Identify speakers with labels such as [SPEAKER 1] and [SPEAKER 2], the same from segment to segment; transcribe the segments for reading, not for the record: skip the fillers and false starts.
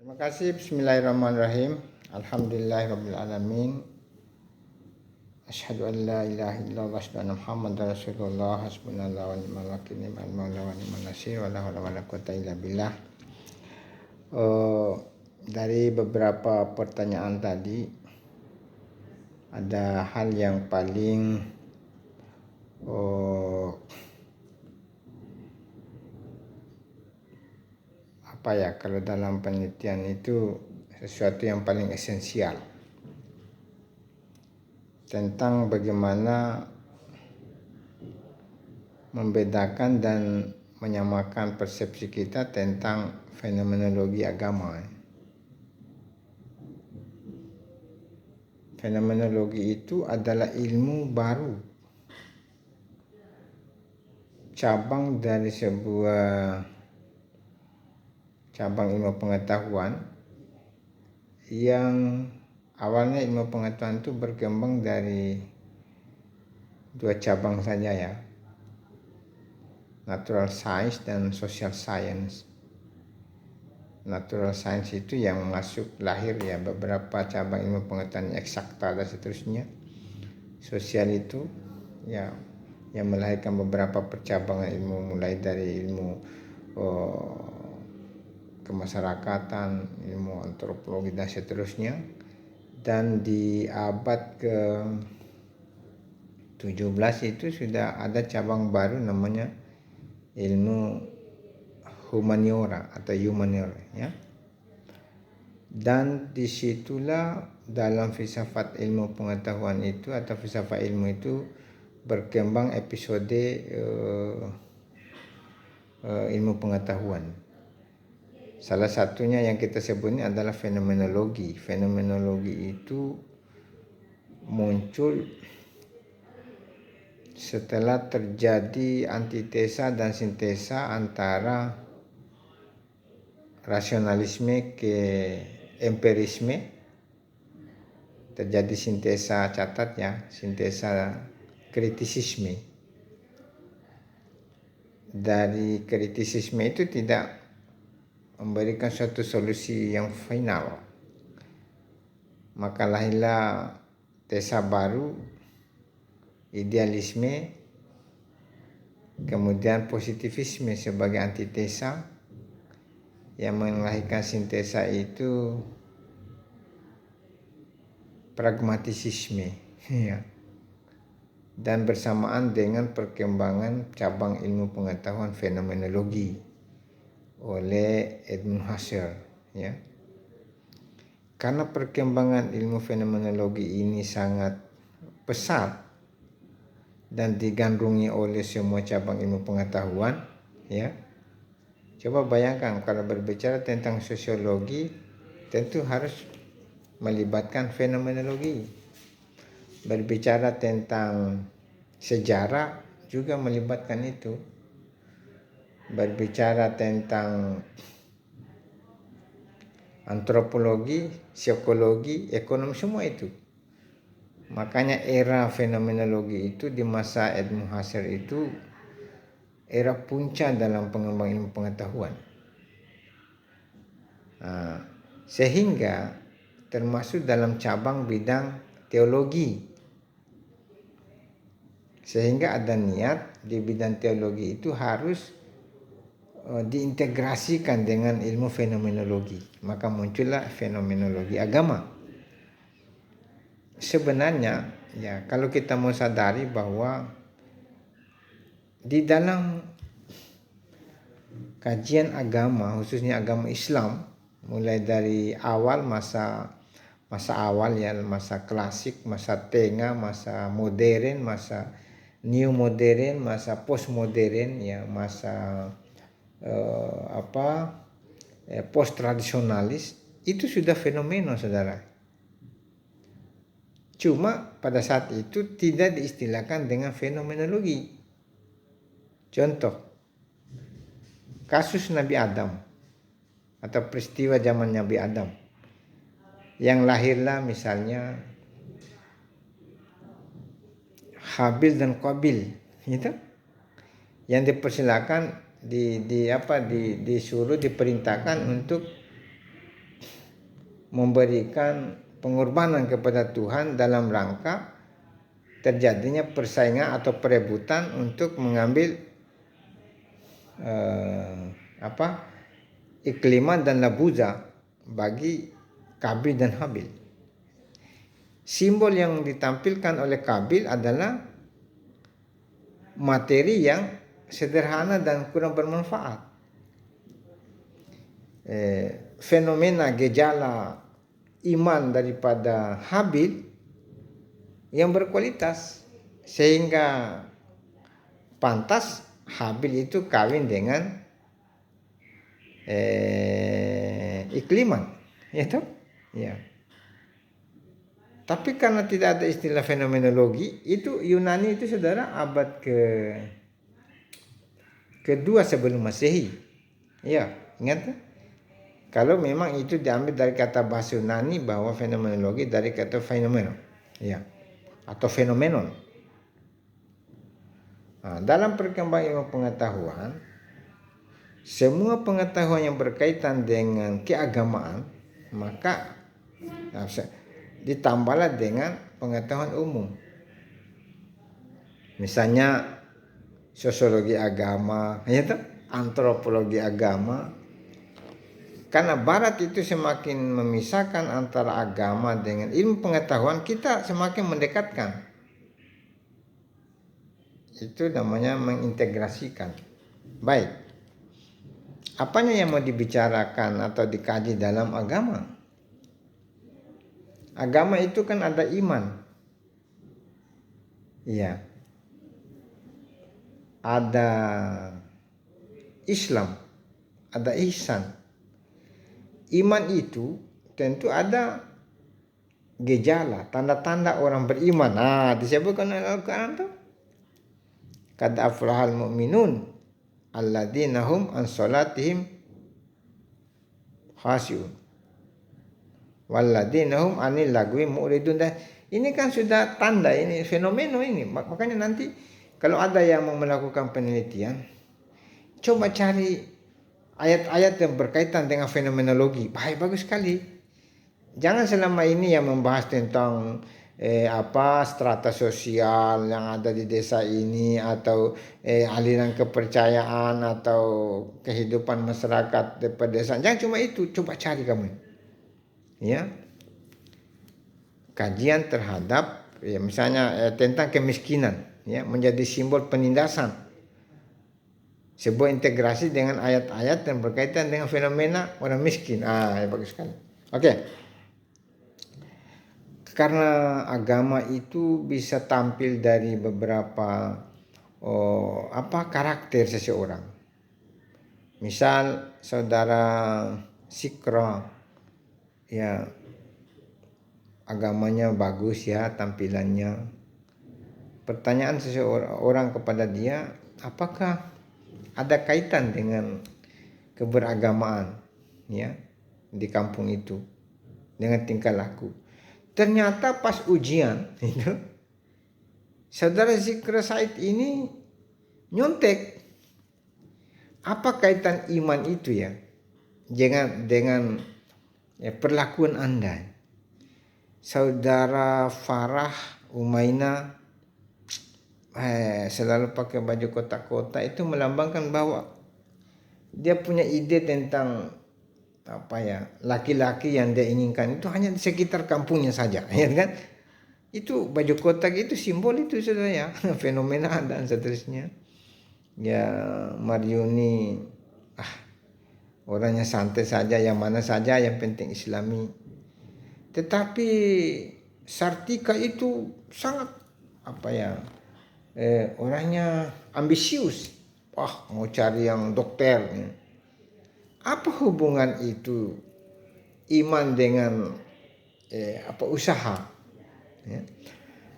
[SPEAKER 1] Terima kasih. Bismillahirrahmanirrahim. Alhamdulillahirrabbilalamin. Asyhadu an la ilaha illallah wa asyhadu anna Muhammadar Rasulullah. Hasbunallahu wa ni'mal wakil, ni'mal maula wa ni'man nasir, wa la haula wa la quwwata illa billah. Dari beberapa pertanyaan tadi, ada hal yang paling kalau dalam penelitian itu sesuatu yang paling esensial tentang bagaimana membedakan dan menyamakan persepsi kita tentang fenomenologi agama. Fenomenologi itu adalah ilmu baru, cabang dari sebuah cabang ilmu pengetahuan yang awalnya ilmu pengetahuan itu berkembang dari dua cabang saja ya, natural science dan social science. Natural science itu yang masuk lahir ya beberapa cabang ilmu pengetahuan eksakta dan seterusnya. Sosial itu ya yang melahirkan beberapa percabangan ilmu, mulai dari ilmu kemasyarakatan, ilmu antropologi dan seterusnya. Dan di abad ke-17 itu sudah ada cabang baru namanya ilmu humaniora atau humaniora ya. Dan disitulah dalam filsafat ilmu pengetahuan itu atau filsafat ilmu itu berkembang episode ilmu pengetahuan. Salah satunya yang kita sebut ini adalah fenomenologi. Fenomenologi itu muncul setelah terjadi antitesa dan sintesa antara rasionalisme ke empirisme. Terjadi sintesa, catat ya, sintesa kritisisme. Dari kritisisme itu tidak memberikan suatu solusi yang final, maka lahirlah tesa baru, idealisme, kemudian positivisme sebagai antitesa yang melahirkan sintesa itu pragmatisisme ya. Dan bersamaan dengan perkembangan cabang ilmu pengetahuan fenomenologi oleh Edmund Husserl ya. Karena perkembangan ilmu fenomenologi ini sangat pesat dan digandrungi oleh semua cabang ilmu pengetahuan ya. Coba bayangkan kalau berbicara tentang sosiologi tentu harus melibatkan fenomenologi. Berbicara tentang sejarah juga melibatkan itu. Berbicara tentang antropologi, psikologi, ekonomi, semua itu. Makanya era fenomenologi itu di masa Edmund Husserl itu era puncak dalam pengembangan ilmu pengetahuan. Sehingga termasuk dalam cabang bidang teologi. Sehingga ada niat di bidang teologi itu harus diintegrasikan dengan ilmu fenomenologi, maka muncullah fenomenologi agama. Sebenarnya ya kalau kita mau sadari bahwa di dalam kajian agama, khususnya agama Islam, mulai dari awal masa awal ya, masa klasik, masa tengah, masa modern, masa new modern, masa postmodern ya, masa post tradisionalis, itu sudah fenomena saudara. Cuma pada saat itu tidak diistilahkan dengan fenomenologi. Contoh kasus Nabi Adam atau peristiwa zaman Nabi Adam yang lahirlah misalnya Habil dan Qabil gitu, yang dipersilakan disuruh diperintahkan untuk memberikan pengorbanan kepada Tuhan dalam rangka terjadinya persaingan atau perebutan untuk mengambil ikliman dan labuza bagi Kabil dan Habil. Simbol yang ditampilkan oleh Kabil adalah materi yang sederhana dan kurang bermanfaat. Fenomena gejala iman daripada Habil yang berkualitas, sehingga pantas Habil itu kawin dengan ikliman, ya toh? Ya. Tapi karena tidak ada istilah fenomenologi, itu Yunani itu saudara abad kedua sebelum Masehi. Ya, ingat? Kalau memang itu diambil dari kata bahasa Yunani bahwa fenomenologi dari kata fenomeno, ya, atau fenomenon. Nah, dalam perkembangan ilmu pengetahuan, semua pengetahuan yang berkaitan dengan keagamaan maka ditambahlah dengan pengetahuan umum. Misalnya sosiologi agama, ya toh? Antropologi agama. Karena Barat itu semakin memisahkan antara agama dengan ilmu pengetahuan, kita semakin mendekatkan. Itu namanya mengintegrasikan. Baik. Apanya yang mau dibicarakan atau dikaji dalam agama? Agama itu kan ada iman. Iya. Ada Islam, ada ihsan. Iman itu tentu ada gejala, tanda-tanda orang beriman. Nah, disebutkan oleh Al-Quran tuh. Qad aflahal mu'minun alladzina hum an salatihim khashi'un walladzina hum anil lagwi mu'ridun. Ini kan sudah tanda, ini fenomena ini. Makanya nanti kalau ada yang mau melakukan penelitian, coba cari ayat-ayat yang berkaitan dengan fenomenologi. Bagus sekali. Jangan selama ini yang membahas tentang strata sosial yang ada di desa ini, atau aliran kepercayaan atau kehidupan masyarakat di pedesaan. Jangan cuma itu, coba cari kamu. Ya. Kajian terhadap misalnya tentang kemiskinan, ya, menjadi simbol penindasan. Sebuah integrasi dengan ayat-ayat yang berkaitan dengan fenomena orang miskin. Ya bagus sekali. Oke. Karena agama itu bisa tampil dari beberapa karakter seseorang. Misal saudara Sikra, ya, agamanya bagus, ya, tampilannya. Pertanyaan seseorang kepada dia, apakah ada kaitan dengan keberagamaan, ya, di kampung itu dengan tingkah laku? Ternyata pas ujian itu, saudara Zikra Said ini nyontek. Apa kaitan iman itu, ya, dengan perlakuan Anda? Saudara Farah Umaina selalu pakai baju kotak-kotak, itu melambangkan bahwa dia punya ide tentang laki-laki yang dia inginkan itu hanya di sekitar kampungnya saja, ya kan? Itu baju kotak itu simbol itu, saudara, ya, fenomena dan seterusnya. Ya, Maryuni orangnya santai saja, yang mana saja, yang penting Islami. Tetapi Sartika itu sangat orangnya ambisius. Mau cari yang dokter. Apa hubungan itu iman dengan usaha? Ya.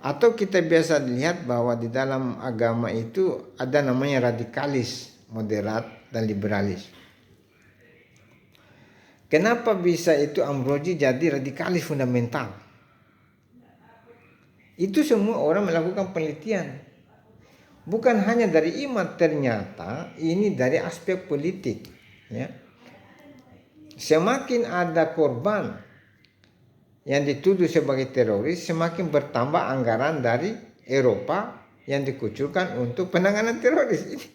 [SPEAKER 1] Atau kita biasa lihat bahwa di dalam agama itu ada namanya radikalis, moderat, dan liberalis. Kenapa bisa itu Ambrogi jadi radikalis fundamental? Itu semua orang melakukan penelitian. Bukan hanya dari iman, ternyata ini dari aspek politik, ya. Semakin ada korban yang dituduh sebagai teroris, semakin bertambah anggaran dari Eropa yang dikucurkan untuk penanganan teroris. Ini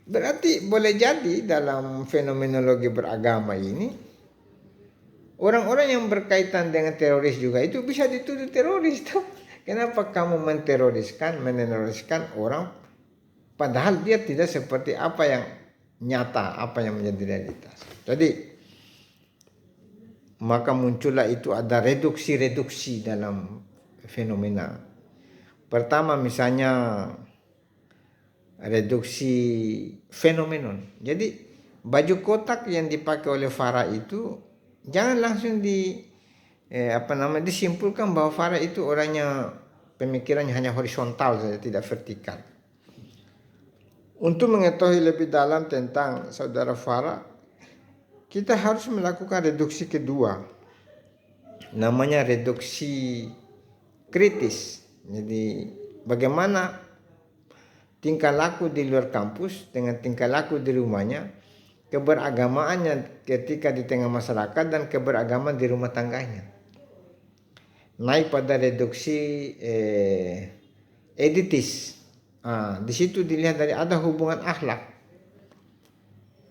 [SPEAKER 1] berarti boleh jadi dalam fenomenologi beragama ini, orang-orang yang berkaitan dengan teroris juga itu bisa dituduh teroris. Kenapa kamu meneroriskan orang padahal dia tidak seperti apa yang nyata, apa yang menjadi realitas. Jadi maka muncullah itu ada reduksi-reduksi dalam fenomena. Pertama misalnya reduksi fenomenon. Jadi baju kotak yang dipakai oleh Farah itu jangan langsung disimpulkan bahwa Farah itu orangnya pemikirannya hanya horizontal saja, tidak vertikal. Untuk mengetahui lebih dalam tentang saudara Farah, kita harus melakukan reduksi kedua, namanya reduksi kritis. Jadi bagaimana tingkah laku di luar kampus dengan tingkah laku di rumahnya, keberagamaannya ketika di tengah masyarakat dan keberagaman di rumah tangganya. Naik pada reduksi editis. Di situ dilihat dari ada hubungan akhlak.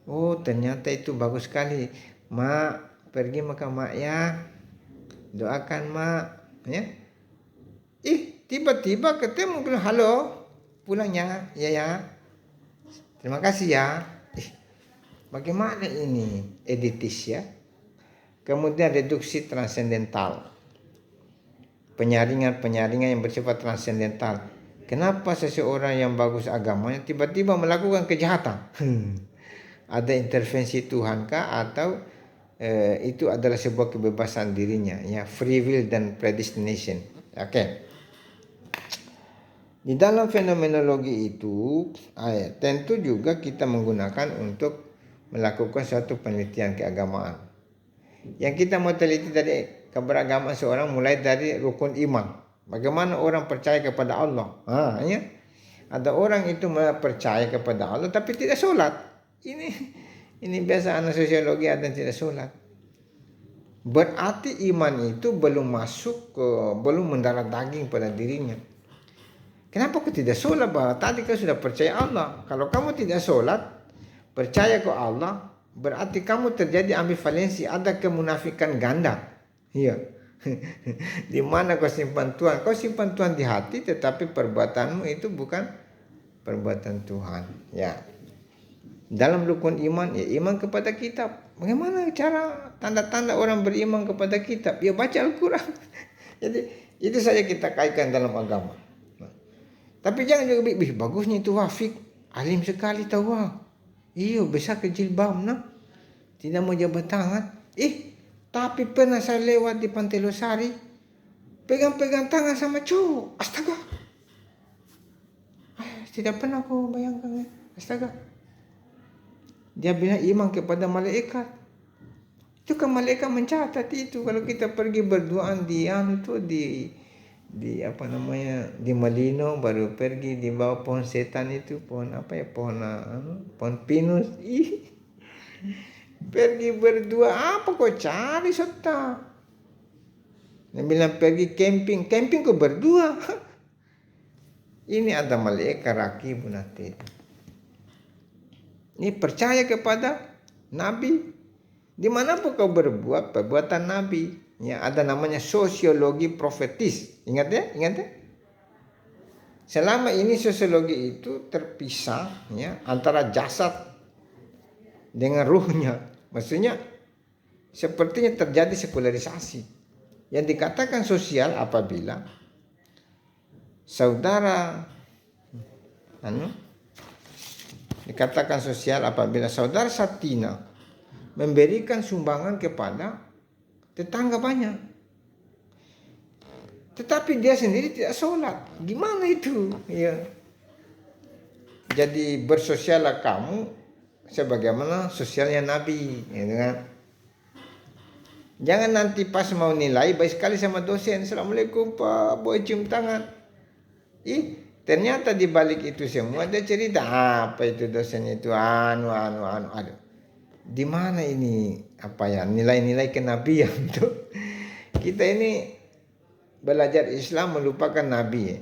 [SPEAKER 1] Oh ternyata itu bagus sekali. Mak, pergi maka mak ya. Doakan mak. Ya. Tiba-tiba ketemu, halo, pulangnya. Ya. Terima kasih ya. Bagaimana ini editis ya. Kemudian reduksi transendental. Penyaringan yang bersifat transendental. Kenapa seseorang yang bagus agamanya tiba-tiba melakukan kejahatan? Ada intervensi Tuhan kah atau itu adalah sebuah kebebasan dirinya, ya, free will dan predestination. Oke. Di dalam fenomenologi itu tentu juga kita menggunakan untuk melakukan suatu penelitian keagamaan. Yang kita mau teliti dari keberagaman seorang mulai dari rukun iman. Bagaimana orang percaya kepada Allah? Ya. Ada orang itu percaya kepada Allah tapi tidak sholat. Ini biasa anak sosiologi, ada yang tidak sholat. Berarti iman itu belum belum mendarah daging pada dirinya. Kenapa kau tidak sholat? Bahwa tadi kau sudah percaya Allah. Kalau kamu tidak sholat, percaya ke Allah, berarti kamu terjadi ambivalensi, ada kemunafikan ganda. Iya. Di mana kau simpan Tuhan? Kau simpan Tuhan di hati, tetapi perbuatanmu itu bukan perbuatan Tuhan. Ya. Dalam rukun iman, ya iman kepada kitab. Bagaimana cara tanda-tanda orang beriman kepada kitab? Ya baca Al-Quran. Jadi itu saja kita kaitkan dalam agama. Tapi jangan juga bagusnya itu Wafik, alim sekali tahu. Iyo besar kejilbab nah. Tidak mau jabat tangan. Tapi pernah saya lewat di Pantai Losari, pegang-pegang tangan sama cowok. Astaga. Tidak pernah aku bayangkan. Astaga. Dia bilang iman kepada malaikat. Itu kan malaikat mencatat itu. Kalau kita pergi berduaan di di Malino, baru pergi di bawah pohon setan itu, pohon pinus. Pergi berdua, apa kau cari serta? Dia bilang pergi camping kau berdua. Ini ada malaikat rakibun atid. Ini percaya kepada Nabi. Dimanapun kau berbuat perbuatan Nabi, ya ada namanya sosiologi profetis. Ingat ya. Selama ini sosiologi itu terpisah, ya, antara jasad dengan ruhnya. Maksudnya sepertinya terjadi sekularisasi. Yang dikatakan sosial apabila saudara Satina memberikan sumbangan kepada tetangga banyak, tetapi dia sendiri tidak sholat. Gimana itu? Ya. Jadi bersosiallah kamu sebagaimana sosialnya Nabi, ya kan? Jangan nanti pas mau nilai baik sekali sama dosen, Assalamualaikum Pak, boleh cium tangan. Ternyata di balik itu semua ada cerita apa itu dosen itu aduh. Di mana ini nilai-nilai kenabian tuh? Kita ini belajar Islam melupakan Nabi ya.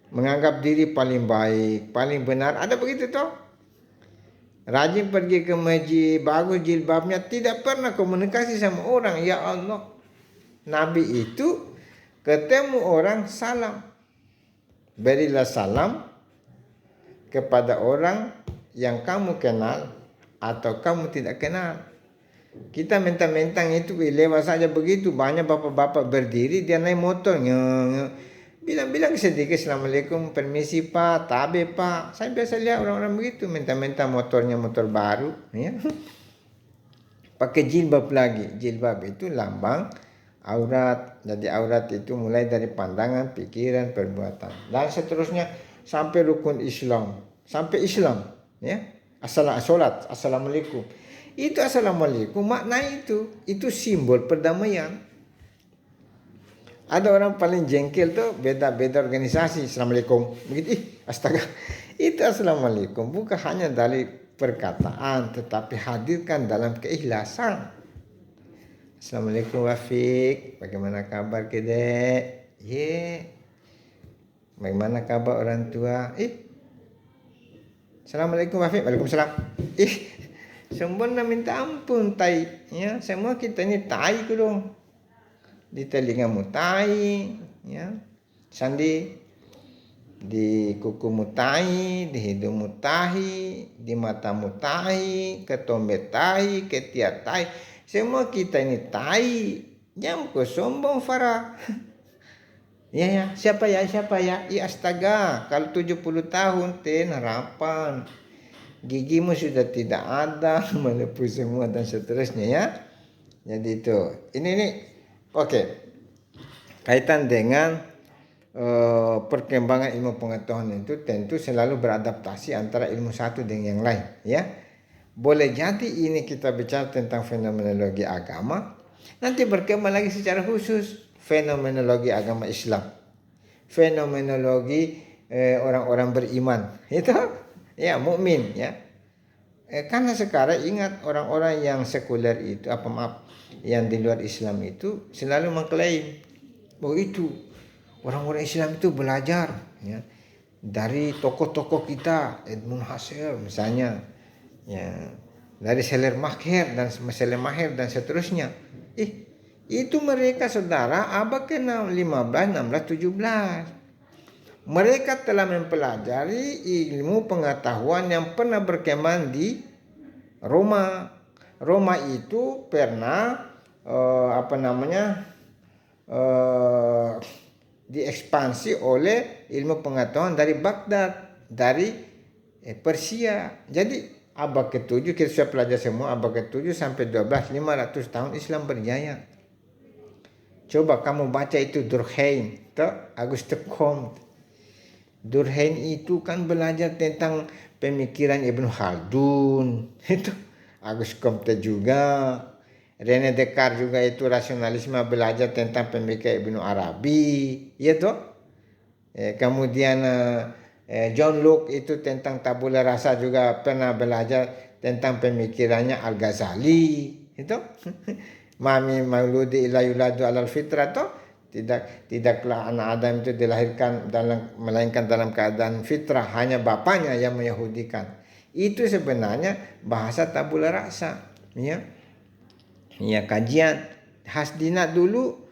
[SPEAKER 1] Menganggap diri paling baik, paling benar. Ada begitu toh? Rajin pergi ke masjid, bagus jilbabnya, tidak pernah komunikasi sama orang. Ya Allah, Nabi itu ketemu orang salam. Berilah salam kepada orang yang kamu kenal atau kamu tidak kenal. Kita mentang-mentang itu lewat saja begitu. Banyak bapak-bapak berdiri, dia naik motor. Bilang-bilang sedikit, Assalamualaikum, permisi Pak, tabe Pak. Saya biasa lihat orang-orang begitu, mentang-mentang motornya motor baru. Ya. Pakai jilbab lagi. Jilbab itu lambang aurat. Jadi aurat itu mulai dari pandangan, pikiran, perbuatan. Dan seterusnya sampai rukun Islam. Sampai Islam. Ya. Salat, Assalamualaikum. Itu Assalamualaikum, makna itu simbol perdamaian. Ada orang paling jengkel tuh beda-beda organisasi. Assalamualaikum. Begitu, astaga. Itu Assalamualaikum bukan hanya dari perkataan, tetapi hadirkan dalam keikhlasan. Assalamualaikum Wafiq. Bagaimana kabar kedek? Bagaimana kabar orang tua? Assalamualaikum Wafiq. Waalaikumsalam. Sempurna minta ampun tai. Ya, semua kita ini tai ku dong. Di telingamu tai, ya, sandi, di kukumu tai, di hidungmu tahi, di matamu tahi, ketombe tahi, ketiak tahi, semua kita ini tai. Jangan kau sombong Farah. Ya, siapa ya? Ya astaga, kalau 70 tahun ten harapan. Gigimu sudah tidak ada, melepuh semua dan seterusnya ya. Jadi itu. Ini oke, kaitan dengan perkembangan ilmu pengetahuan itu tentu selalu beradaptasi antara ilmu satu dengan yang lain, ya. Boleh jadi ini kita bicara tentang fenomenologi agama, nanti berkembang lagi secara khusus fenomenologi agama Islam, fenomenologi orang-orang beriman, itu ya mukmin, ya. Karena sekarang ingat orang-orang yang sekuler itu yang di luar Islam itu selalu mengklaim bahwa itu orang-orang Islam itu belajar ya dari tokoh-tokoh kita, Edmund Husserl misalnya, ya, dari Schleiermacher dan seterusnya. Itu mereka saudara abad ke-15, 16, 17. Mereka telah mempelajari ilmu pengetahuan yang pernah berkembang di Roma. Roma itu pernah diekspansi oleh ilmu pengetahuan dari Baghdad, dari Persia. Jadi abad ke-7 kita sudah pelajari semua, abad ke-7 sampai 12, 500 tahun Islam berjaya. Coba kamu baca itu Durkheim, Auguste Comte. Durkheim itu kan belajar tentang pemikiran Ibnu Khaldun. Itu Auguste Comte juga. René Descartes juga itu rasionalisme, belajar tentang pemikiran Ibnu Arabi, ya toh. Kemudian John Locke itu tentang tabula rasa juga pernah belajar tentang pemikirannya Al-Ghazali, itu. Mami mauludi ila yuladu alal fitrah toh. Tidaklah anak Adam itu dilahirkan melainkan dalam keadaan fitrah, hanya bapaknya yang meyahudikan. Itu sebenarnya bahasa tabula rasa, ya. Ya, kajian Hasdinat dulu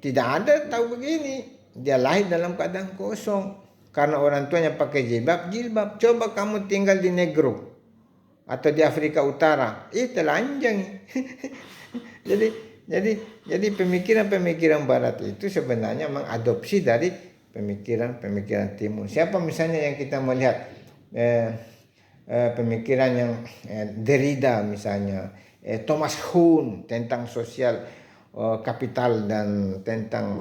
[SPEAKER 1] tidak ada tahu begini. Dia lahir dalam keadaan kosong karena orang tuanya pakai jilbab. Coba kamu tinggal di Negro atau di Afrika Utara, telanjang. Jadi pemikiran Barat itu sebenarnya mengadopsi dari pemikiran Timur. Siapa misalnya yang kita melihat pemikiran yang Derrida misalnya, Thomas Kuhn tentang sosial kapital dan tentang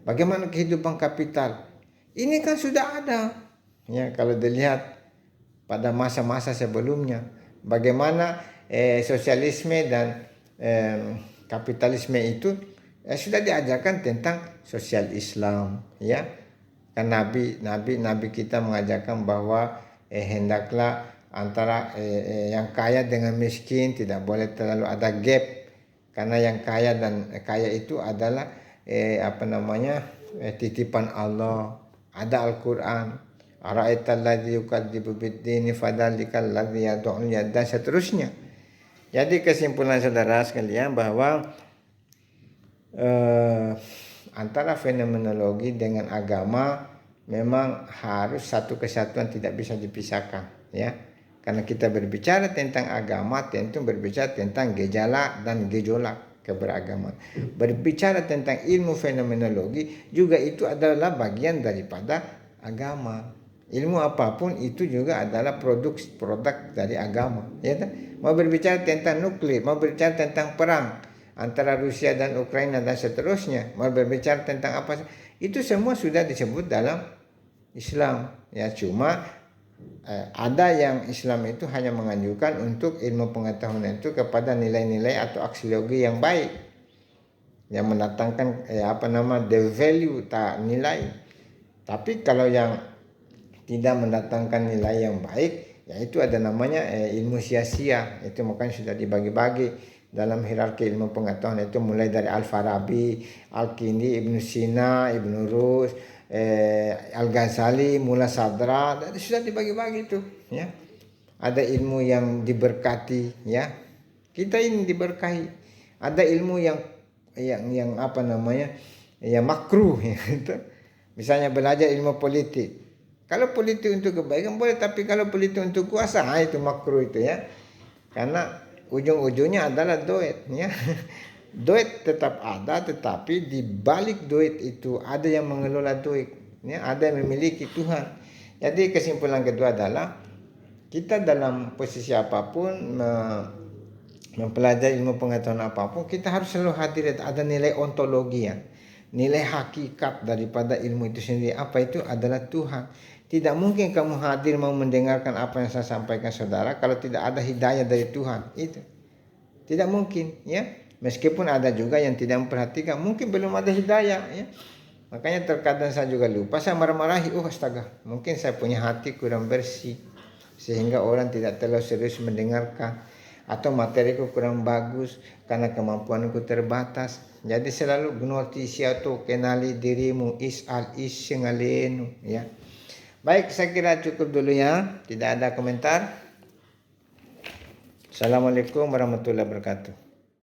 [SPEAKER 1] bagaimana kehidupan kapital. Ini kan sudah ada. Ya, kalau dilihat pada masa-masa sebelumnya, bagaimana sosialisme dan kapitalisme itu sudah diajarkan tentang sosial Islam, ya. Kan nabi kita mengajarkan bahwa hendaklah antara yang kaya dengan miskin tidak boleh terlalu ada gap, Karena yang kaya itu adalah titipan Allah. Ada Al-Quran. Ara'aital ladzi yukadzibu bid-dini fadzalikal ladzi yad'ul yad, dan seterusnya. Jadi kesimpulan saudara sekalian bahwa antara fenomenologi dengan agama memang harus satu kesatuan, tidak bisa dipisahkan, ya. Karena kita berbicara tentang agama tentu berbicara tentang gejala dan gejolak keberagaman. Berbicara tentang ilmu fenomenologi juga itu adalah bagian daripada agama. Ilmu apapun itu juga adalah produk dari agama, ya kan? Mau berbicara tentang nuklir, mau berbicara tentang perang antara Rusia dan Ukraina dan seterusnya, mau berbicara tentang apa, itu semua sudah disebut dalam Islam, ya. Cuma ada yang Islam itu hanya menganjurkan untuk ilmu pengetahuan itu kepada nilai-nilai atau aksiologi yang baik, yang mendatangkan the value, tak nilai. Tapi kalau yang tidak mendatangkan nilai yang baik, yaitu ada namanya ilmu sia-sia. Itu makanya sudah dibagi-bagi dalam hierarki ilmu pengetahuan, itu mulai dari Al-Farabi, Al-Kindi, Ibnu Sina, Ibnu Rus, Al-Ghazali, Mula Sadra, sudah dibagi-bagi itu, ya. Ada ilmu yang diberkati, ya. Kita ini diberkahi. Ada ilmu yang makruh, ya. Misalnya belajar ilmu politik. Kalau politik untuk kebaikan boleh, tapi kalau politik untuk kuasa, itu makruh itu, ya. Karena ujung-ujungnya adalah duit, ya. Duit tetap ada, tetapi di balik duit itu ada yang mengelola duit, ya, ada yang memiliki Tuhan. Jadi kesimpulan kedua adalah kita dalam posisi apapun mempelajari ilmu pengetahuan apapun, kita harus selalu hadir, ada nilai ontologi, ya. Nilai hakikat daripada ilmu itu sendiri, apa itu adalah Tuhan. Tidak mungkin kamu hadir mau mendengarkan apa yang saya sampaikan saudara kalau tidak ada hidayah dari Tuhan. Itu tidak mungkin, ya. Meskipun ada juga yang tidak memperhatikan, mungkin belum ada hidayah, ya. Makanya terkadang saya juga lupa, saya marah-marahi, astaga, mungkin saya punya hati kurang bersih sehingga orang tidak terlalu serius mendengarkan, atau materiku kurang bagus karena kemampuanku terbatas. Jadi selalu gnotisia tu kenali dirimu is'al isingalenu, ya. Baik, saya kira cukup dulu, ya. Tidak ada komentar. Assalamualaikum warahmatullahi wabarakatuh.